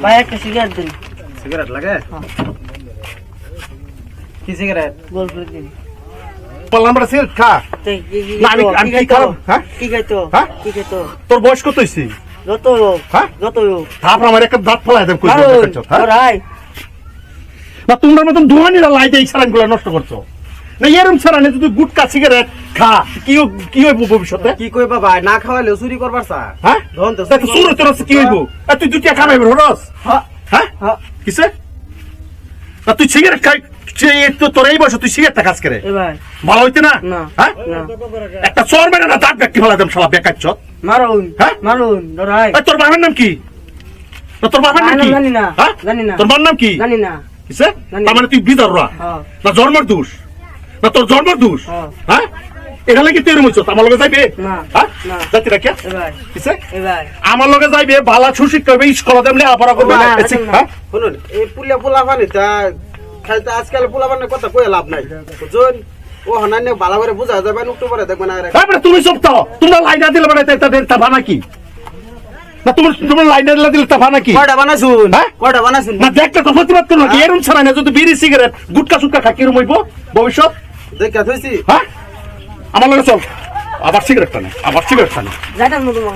ভাই একটা সিগারেট দিন। সিগারেট লাগে? কি সিগারেট? গোল করে দিন। বললাম বড় সিগারেট খা। না আমি কি খারাপ? হ্যাঁ কি খাইতো? হ্যাঁ কি খাইতো? তোর বয়স কত হইছে? যত হ্যাঁ যত তারপর আমার একটা দাঁত ফলাই দেব কই দিচ্ছ হ্যাঁ রাই না তোমরা মতন ধোয়ানিরা লাইতে এই সারানগুলো নষ্ট করছো না এরকম সারানে যদি গুটকা সিগারেট খা কি হইব ভবিষ্যতে? কি কইবা ভাই, না খাওয়াইলে চুরি করবার চা? হ্যাঁ ধন তো চুরি তোর কি হইব? তুই দুটিয়া খামাইব রস? হ্যাঁ হ্যাঁ কিসে? না তুই সিগারেট খাই তোর এই বয়সে তুই সিগারেটটা কাজ করে ভাই ভালো হইতে না? না হ্যাঁ একটা চর মেরে না দাঁত ব্যক্তি ফেলা দেব শালা বেকার চত। মারুন হ্যাঁ মারুন রাই। তোর বাবার নাম কি? তোর বাবার নাম কি? জানি না হ্যাঁ জানি না তোর বাবার নাম কি? জানি না। কিসে? তার মানে তুই বিদররা না জন্মের দোষ না তোর জন্মের দোষ? হ্যাঁ এখানে কি তুই রুমছ আমার লগে যাইবে? না হ্যাঁ না যাইতে রাখে ভাই কিসে? ভাই আমার লগে যাইবে বালা সুশিক করবে স্কুল দেমলে আপারা করবে না, হ্যাঁ শুনুন, এই পুলিয়া পোলা পানি তা খাইতে আজকাল পোলা পানি কথা কই লাভ নাই, বুঝুন? ও হনান্য ভালো করে বুঝা যাবে, উঠতে পারে দেখবেন না। তারপরে তুমি সব তো তোমরা লাইনা দিলে মানে তা ভানা কি না তোমার লাইনা দিলে তা ভানা কি? কয়টা বানাছুন? হ্যাঁ কয়টা বানাছুন? না দেখতে তো প্রতিবাদ করো নাকি এরকম ছাড়া না যদি বিড়ি সিগারেট গুটকা সুটকা খা কিরম হইব ভবিষ্যৎ? দেখা থইছি। হ্যাঁ আমার লগে চল আবার সিগারেট টানে আবার সিগারেট টানে যাইতাম না তোমার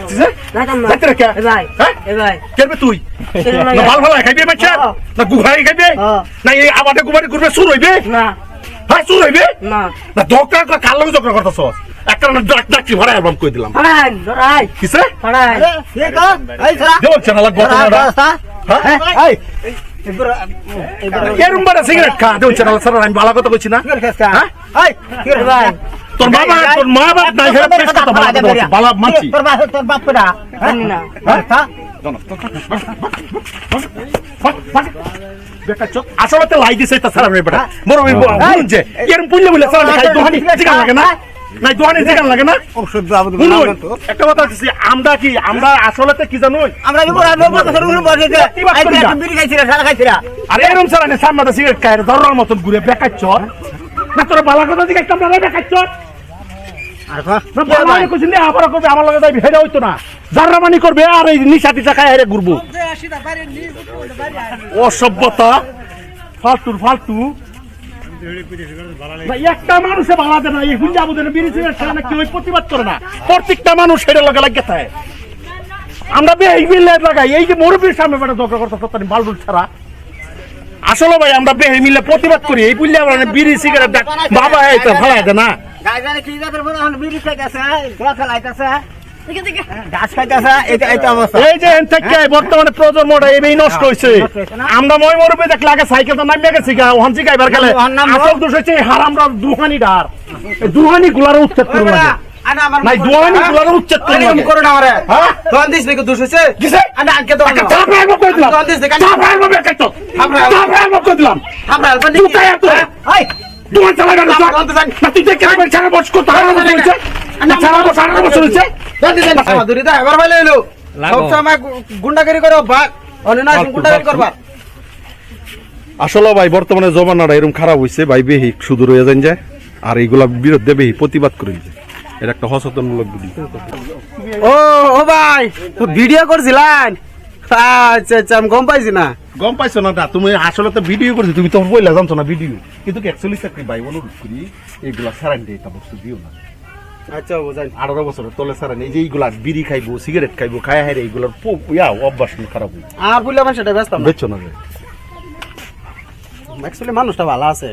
যাইতাম না যাইতে রাখে ভাই হ্যাঁ ভাই কেবে তুই না ভাল ভাল খাইবে বাচ্চা না গুহাই খাইবে না এই আবাদে গুবারি করবে সুর হইবে না হ্যাঁ সুর হইবে না না দরকার কার লগে ঝগড়া করতেছ একটা না ডাক্তার ভরা অ্যালবাম কই দিলাম পাড়াই রাই কিসে পাড়াই দেও চ্যানেল ঘটনাটা হ্যাঁ এরম বড় সিগারেট খা দেও চ্যানেল স্যার আমি ভালো কথা কইছি না হ্যাঁ ভাই তোর মা বাপ নাই হেরে বেশ কথা ভালো মানছি তোর বাপরা জানি না আসলে তো লাই দিছে তা সারা বেটা বড় বলুন যে এরম পুল্লে বলে সারা খাই দোহানি জিগান লাগে না নাই দোহানি জিগান লাগে না একটা কথা আছে আমরা কি আমরা আসলে তো কি জানো আমরা বিড়ি খাইছি সারা খাইছি আরে এরম সারা না সামনে সিগারেট খায় ধরার মতন ঘুরে বেকাচ্ছ না তোর বালা কথা দিকে একটা আমরা বেকাচ্ছ আমার লগে যাইবি হেরে হইতো না জার্রামানি করবে আর এই নিশা টিশা খায় হেরে ঘুরবো অসভ্যতা ফালতুর ফালতু একটা মানুষে ভালো দেয় না এই হুঞ্জা বুঝে বিড়ি সিগারেট খায় না কেউ প্রতিবাদ করে না প্রত্যেকটা মানুষ হেরে লগে লাগে থাকে আমরা এই বিল লাগাই এই যে মুরব্বীর সামনে বেটা ঝগড়া করতে বালবুল ছাড়া আসলে ভাই আমরা বেহে মিলে প্রতিবাদ করি এই বুঝলে আমরা বিড়ি সিগারেট বাবা এই তো ভালো আছে না বর্তমানে প্রজন্মটা এই নষ্ট হয়েছে আমরা মই মরবে দেখলে আগে সাইকেল নামিয়ে গেছি ওহানছি গাইবার গেলে আসল দোষ হচ্ছে হারামরা দুহানি ডার দুহানি গুলার উচ্ছেদ করবো নাই দুহানি গুলার উচ্ছেদ করো না আমারে দোকান দিস নাকি দোষ হইছে কিসে আনা আনকে দোকান তারপরে আমি কই দিলাম দোকান দিস নাকি তারপরে আমি বেকার তো তারপরে আমি কই দিলাম আমরা আলবা তুই তাই তো হাই দোকান চালাবে না না তুই দেখে আমি ছাড়া বস করতে হবে না বলছে না ছাড়া বস হচ্ছে দোকান দিস না মাদুরি দা এবার ভালো হইলো সব সময় গুন্ডাগিরি করো ভাগ অননা গুন্ডাগিরি করবা আসলে ভাই বর্তমানে জমানাটা এরকম খারাপ হইছে ভাই বেহি শুধু রয়ে যান যায় আর এইগুলা বিরুদ্ধে বেহি প্রতিবাদ করে যায় এটা একটা সচেতনমূলক ভিডিও ও ভাই তো ভিডিও করছিলেন আচ্ছা আচ্ছা আমি গম পাইছি না গম পাইছো না তুমি আসলে তো ভিডিও করছো তুমি তো বইলা জানছো না ভিডিও কিন্তু অ্যাকচুয়ালি চাকরি ভাই অনুরোধ করি এইগুলা সারান দিয়ে এটা বস্তু দিও না আচ্ছা বুঝাই 18 বছরের তলে সারান এই যে এইগুলা বিড়ি খাইবো সিগারেট খাইবো খায় হারে এইগুলার অভ্যাস খারাপ হই আর বললে আমার সেটা ব্যস্ত বেচছো না অ্যাকচুয়ালি মানুষটা ভালো আছে